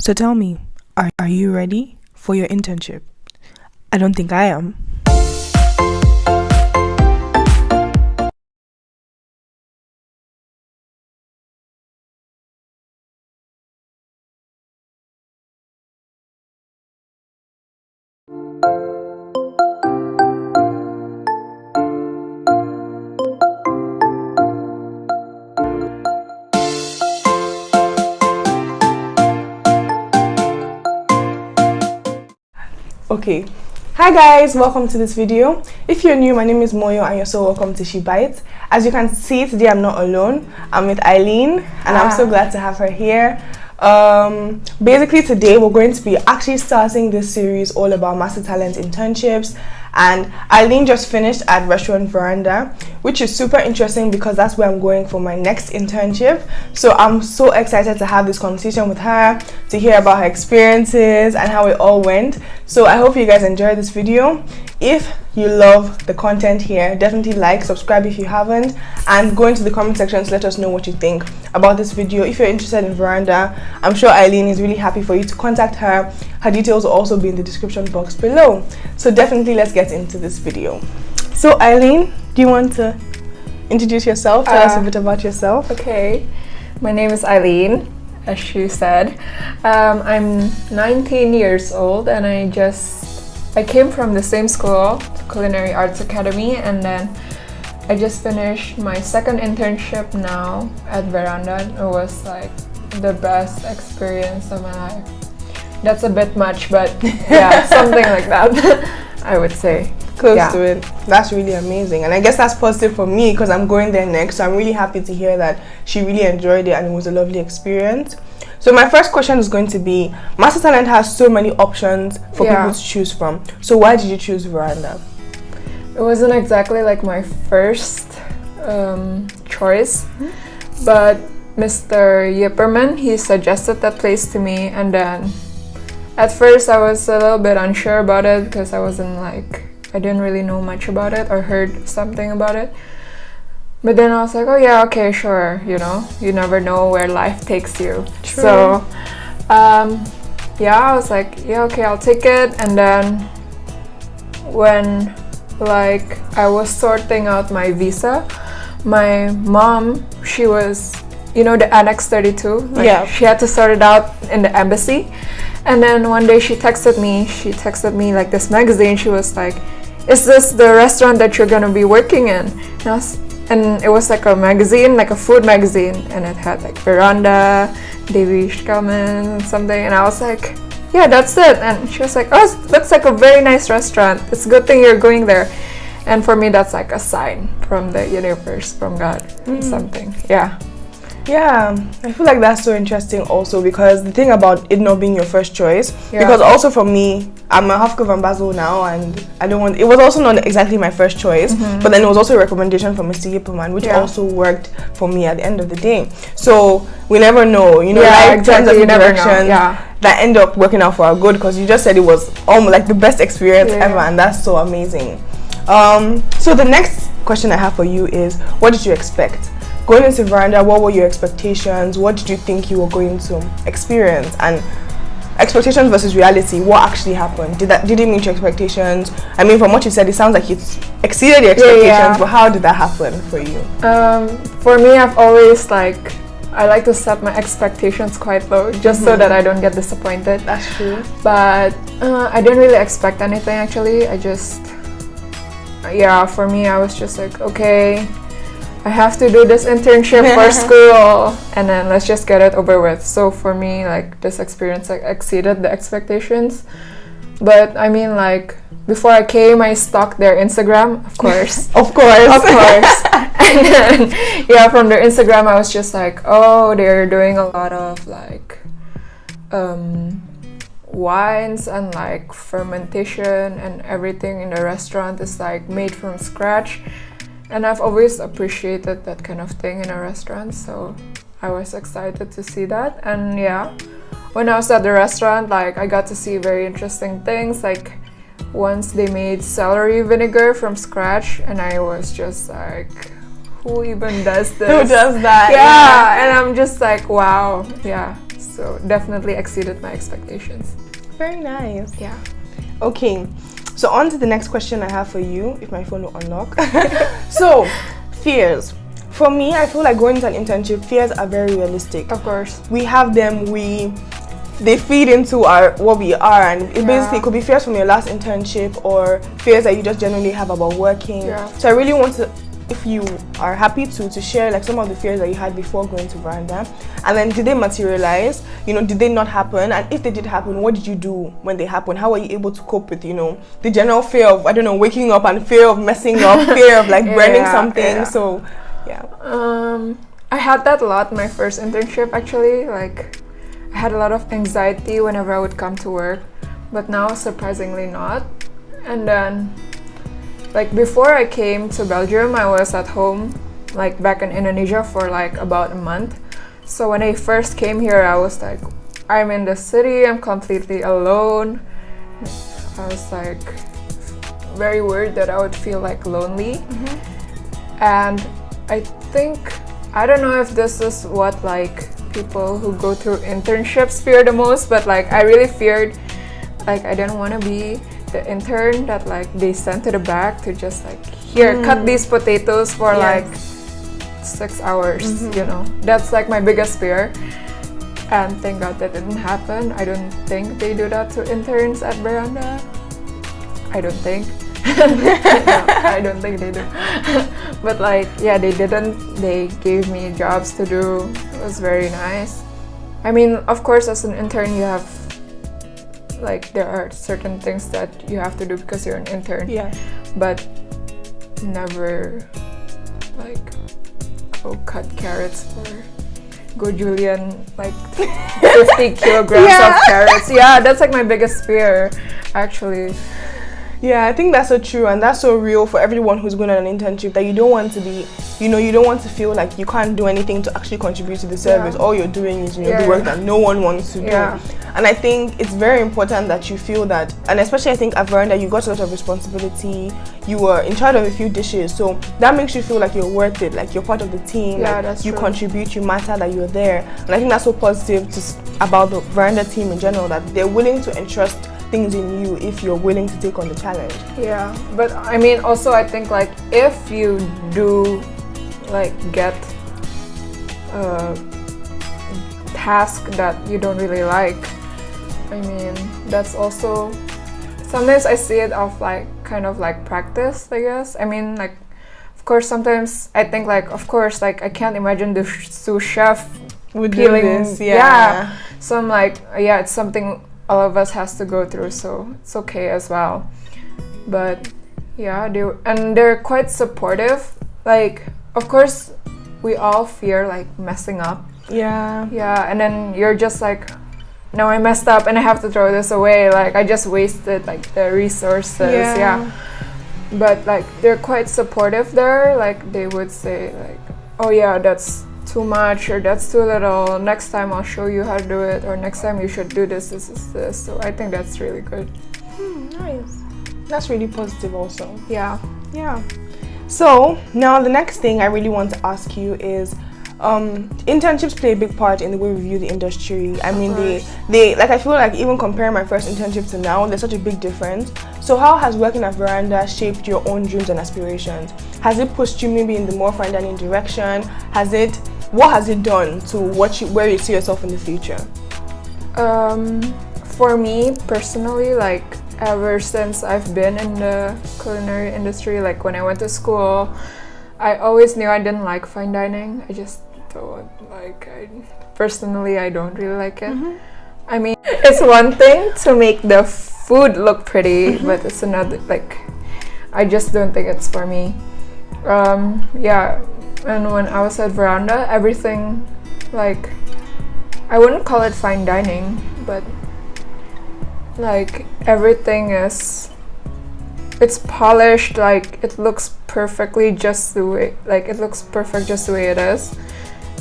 So tell me, are you ready for your internship? I don't think I am. Okay, hi guys, welcome to this video. If you're new, my name is Moyo and you're so welcome to SheBite. As you can see, today I'm not alone. I'm with Aileen and I'm so glad to have her here. Basically today we're going to be actually starting this series all about master talent internships, and Aileen just finished at restaurant Veranda, which is super interesting because that's where I'm going for my next internship. So I'm so excited to have this conversation with her, to hear about her experiences and how it all went. So I hope you guys enjoy this video. If you love the content here, definitely like, subscribe if you haven't, and go into the comment section to let us know what you think about this video. If you're interested in Veranda, I'm sure Aileen is really happy for you to contact her. Her details will also be in the description box below. So definitely let's get into this video. So Aileen, do you want to introduce yourself? Tell us a bit about yourself. Okay, my name is Aileen, as she said. I'm 19 years old and I came from the same school, Culinary Arts Academy, and then I just finished my second internship now at Veranda. It was like the best experience of my life. That's a bit much, but yeah, something like that, I would say. Close to it. That's really amazing, and I guess that's positive for me because I'm going there next, so I'm really happy to hear that she really enjoyed it and it was a lovely experience. So my first question is going to be, Master Talent has so many options for people to choose from, so why did you choose Veranda? It wasn't exactly like my first choice, but Mr. Yipperman, he suggested that place to me, and then at first I was a little bit unsure about it because I didn't really know much about it or heard something about it. But then I was like, oh yeah, okay, sure, you know, you never know where life takes you. True. So, yeah, I was like, yeah, okay, I'll take it. And then when I was sorting out my visa, my mom, she was, you know, the Annex 32? She had to sort it out in the embassy. And then one day she texted me like this magazine. She was like, is this the restaurant that you're gonna be working in? And it was like a magazine, like a food magazine, and it had like Veranda, SheBiteschannel, something, and I was like, yeah, that's it. And she was like, oh, it looks like a very nice restaurant. It's a good thing you're going there. And for me, that's like a sign from the universe, from God, something. Yeah, I feel like that's so interesting also because the thing about it not being your first choice, because also for me, I'm a half from Basel now, and it was also not exactly my first choice, but then it was also a recommendation from Mr. Yipperman, which also worked for me at the end of the day. So we never know, you know, life turns us in directions that end up working out for our good, because you just said it was almost like the best experience ever, and that's so amazing. So the next question I have for you is, what did you expect? Going into Veranda, what were your expectations? What did you think you were going to experience? And expectations versus reality, what actually happened? Did it meet your expectations? I mean, from what you said, it sounds like it exceeded your expectations, but how did that happen for you? For me, I've always I like to set my expectations quite low, just so that I don't get disappointed. That's true. But I didn't really expect anything actually. For me, I was just like, okay, I have to do this internship for school, and then let's just get it over with. So for me, this experience exceeded the expectations. But I mean, before I came, I stalked their Instagram, of course. of course. And then, from their Instagram, I was just like, oh, they're doing a lot of wines and fermentation, and everything in the restaurant is made from scratch. And I've always appreciated that kind of thing in a restaurant, so I was excited to see that. And when I was at the restaurant, I got to see very interesting things. Once they made celery vinegar from scratch, and I was just like, who even does this? Who does that? Yeah, and I'm just like, wow, yeah. So definitely exceeded my expectations. Very nice. Yeah. Okay, so on to the next question I have for you, if my phone will unlock. So, fears. For me, I feel like going to an internship, fears are very realistic. Of course. We have them, they feed into what we are, and it basically could be fears from your last internship or fears that you just generally have about working. Yeah. So I really want to, if you are happy to share like some of the fears that you had before going to Veranda, and then did they materialize? Did they not happen? And if they did happen, what did you do when they happened? How were you able to cope with the general fear of waking up and fear of messing up, fear of like burning something? Yeah. So yeah. I had that a lot my first internship actually. Like I had a lot of anxiety whenever I would come to work, but now surprisingly not. And then like before I came to Belgium, I was at home like back in Indonesia for like about a month. So when I first came here, I was like, I'm in the city, I'm completely alone. I was like very worried that I would feel like lonely. And I don't know if this is what like people who go through internships fear the most, but like I really feared like I didn't want to be the intern that like they sent to the back to just like cut these potatoes for like 6 hours. That's like my biggest fear, and thank God that didn't happen. I don't think they do that to interns at Veranda. I don't think. No, I don't think they do. But like they didn't. They gave me jobs to do. It was very nice. I mean, of course, as an intern you have like there are certain things that you have to do because you're an intern. Yeah. But never like go cut carrots or go julienne like 50 kilograms of carrots. Yeah, that's like my biggest fear actually. Yeah, I think that's so true, and that's so real for everyone who's going on an internship, that you don't want to be, you don't want to feel like you can't do anything to actually contribute to the service. All you're doing is, the work that no one wants to do. And I think it's very important that you feel that, and especially I think at Veranda, you got a lot of responsibility, you were in charge of a few dishes, so that makes you feel like you're worth it, like you're part of the team, like that's you true. Contribute, you matter, that you're there. And I think that's so positive about the Veranda team in general, that they're willing to entrust things in you if you're willing to take on the challenge. Yeah, but I mean also I think like if you do like get a task that you don't really like, I mean that's also sometimes I see it of like kind of like practice, I guess. I mean like of course sometimes I think like of course like I can't imagine the sous chef would peeling do this. So I'm like it's something all of us has to go through, so it's okay as well. But they're quite supportive. Like of course we all fear like messing up. And then you're just like, no, I messed up and I have to throw this away, like I just wasted like the resources. But like they're quite supportive there. Like they would say like, oh yeah, that's too much or that's too little, next time I'll show you how to do it, or next time you should do this. So I think that's really good. Nice. That's really positive also. Yeah. So now the next thing I really want to ask you is internships play a big part in the way we view the industry. I mean they like I feel like even comparing my first internship to now, there's such a big difference. So how has working at Veranda shaped your own dreams and aspirations? Has it pushed you maybe in the more fine dining direction? What has it done to where you see yourself in the future? For me personally, like ever since I've been in the culinary industry, like when I went to school, I always knew I didn't like fine dining. I just thought like personally I don't really like it. I mean, it's one thing to make the food look pretty, but it's another, like I just don't think it's for me. And when I was at Veranda, everything, like, I wouldn't call it fine dining, but like everything it's polished, like it looks perfectly just the way, like it looks perfect just the way it is,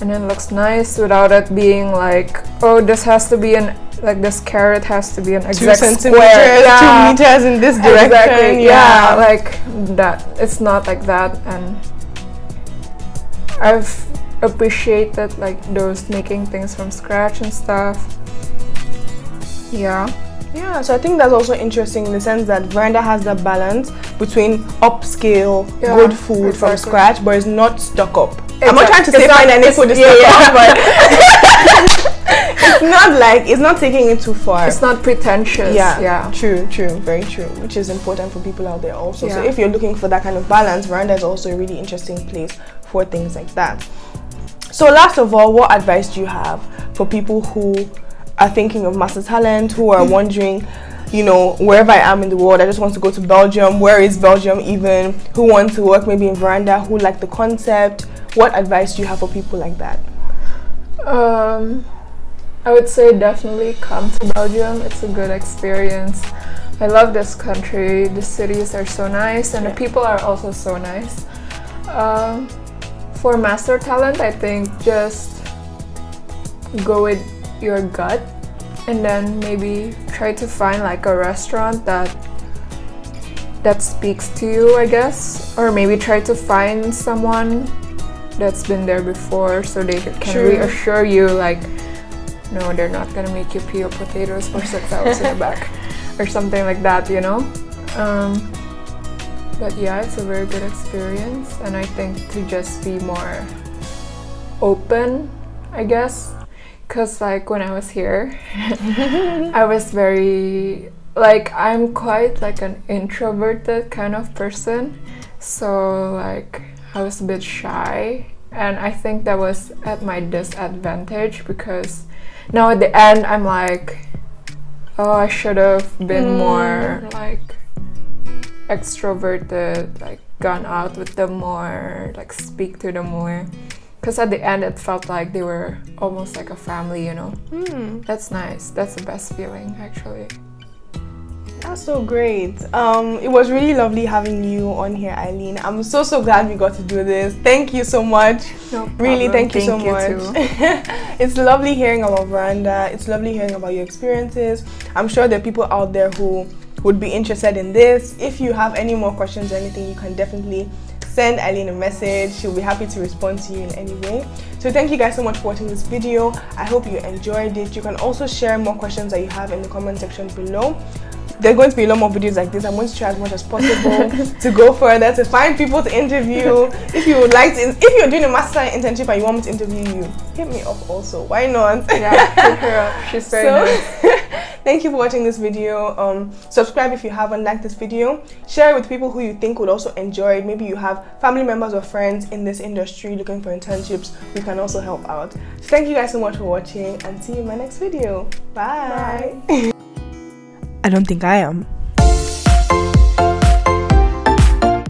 and it looks nice without it being like, oh, this has to be this carrot has to be an exact 2 square, 2 meters in this direction. Exactly. like that. It's not like that, and appreciated like those making things from scratch and stuff. Yeah. Yeah, so I think that's also interesting in the sense that Veranda has that balance between upscale, good food from scratch, but it's not stuck up. Exactly. I'm not trying to say find any food is stuck up, but it's not like, it's not taking it too far. It's not pretentious. Yeah. True, very true, which is important for people out there also. So if you're looking for that kind of balance, Veranda is also a really interesting place for things like that. So last of all, what advice do you have for people who are thinking of master talent, who are wondering, you know, wherever I am in the world, I just want to go to Belgium, where is Belgium even, who want to work maybe in Veranda, who like the concept? What advice do you have for people like that? I would say definitely come to Belgium. It's a good experience. I love this country. The cities are so nice and the people are also so nice. For master talent, I think just go with your gut and then maybe try to find like a restaurant that speaks to you, I guess, or maybe try to find someone that's been there before so they can reassure you like, no, they're not gonna make you peel potatoes for 6 hours in the back or something like that, you know. But yeah, it's a very good experience, and I think to just be more open, I guess. Because like when I was here, I was very, like, I'm quite like an introverted kind of person. So like I was a bit shy, and I think that was at my disadvantage because now at the end I'm like, oh, I should have been more like extroverted, like gone out with them more, like speak to them more. Because at the end, it felt like they were almost like a family, you know? That's nice. That's the best feeling, actually. That's so great. It was really lovely having you on here, Aileen. I'm so glad we got to do this. Thank you so much. No problem. Really, thank you so you much. Too. It's lovely hearing about Veranda. It's lovely hearing about your experiences. I'm sure there are people out there who would be interested in this. If you have any more questions or anything, you can definitely send Aileen a message. She'll be happy to respond to you in any way. So thank you guys so much for watching this video. I hope you enjoyed it. You can also share more questions that you have in the comment section below. There are going to be a lot more videos like this. I'm going to try as much as possible to go further, to find people to interview. If you would like to, if you're doing a master internship and you want me to interview you, hit me up also. Why not? Yeah, hit her up. She's very nice. Thank you for watching this video. Subscribe if you haven't, liked this video. Share it with people who you think would also enjoy it. Maybe you have family members or friends in this industry looking for internships. We can also help out. So thank you guys so much for watching, and see you in my next video. Bye. I don't think I am.